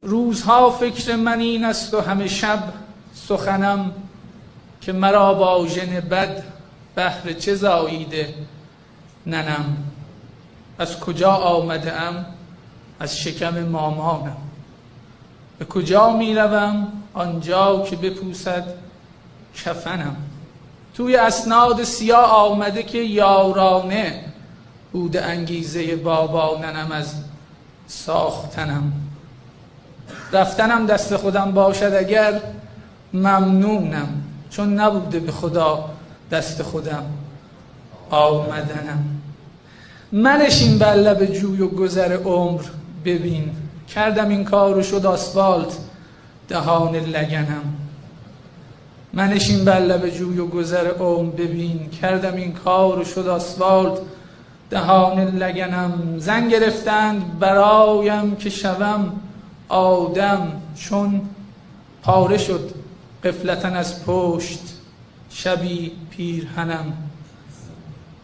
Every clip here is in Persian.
روزها فکر من این است و همه شب سخنم که مرا با ژن بد بهر چه زاییده ننم. از کجا آمده ام؟ از شکم مامانم. به کجا می روم؟ آنجا که بپوسد کفنم. توی اسناد سیاه آمده که یارانه بوده انگیزه بابا ننم از ساختنم. رفتنم دست خودم باشد اگر ممنونم، چون نبوده به خدا دست خودم آمدنم. منشین بر لب جوی و گذر عمر ببین، کردم این کار و شد آسفالت دهان لگنم. منشین بر لب جوی و گذر عمر ببین، کردم این کار و شد آسفالت دهان لگنم. زن گرفتند برایم که شوم آدم، چون پاره شد غفلتاً از پشت شبی پیرهنم.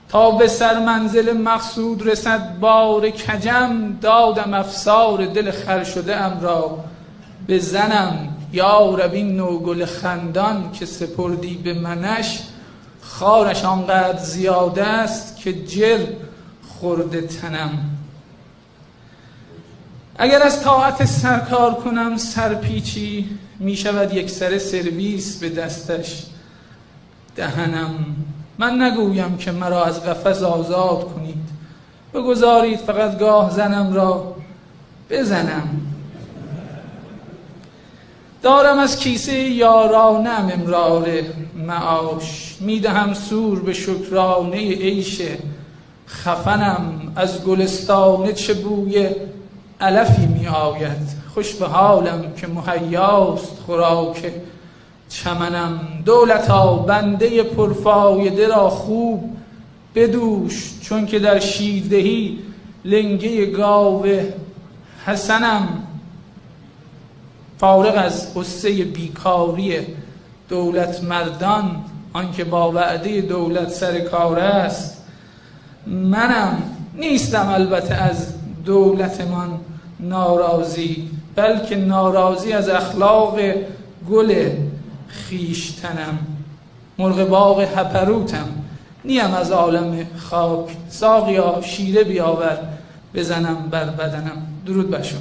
تا به سر منزل مقصود رسد بار کجم، دادم افسار دل خر شده ام را به زنم. یا رب این نوگل خندان که سپردی به منش، خارش آنقدر زیاده است که جر خورده تنم. اگر از طاعت سرکار کنم سرپیچی، می شود یک سر سرویس به دستش دهنم. من نگویم که مرا از قفس آزاد کنید، بگذارید فقط گاه زنم را بزنم. دارم از کیسه یارانم امرار معاش، میدهم سور به شکرانه عیش خفنم. از گلستانه چه بوی علفی می آید، خوش به حالم که مهیاست خوراک چمنم. دولتا بنده پرفایده را خوب بدوش، چون که در شیردهی لنگه گاو حسنم. فارغ از غصه بیکاری دولت مردان، آنکه با وعده دولت سر کار است منم. نیستم البته از دولتمان ناراضی، بلکه ناراضی از اخلاق گل خیشتنم. مرغ باغ هپروتم، نیم از عالم خاک. ساقیا شیره بیاور بزنم بر بدنم. درود بر شما.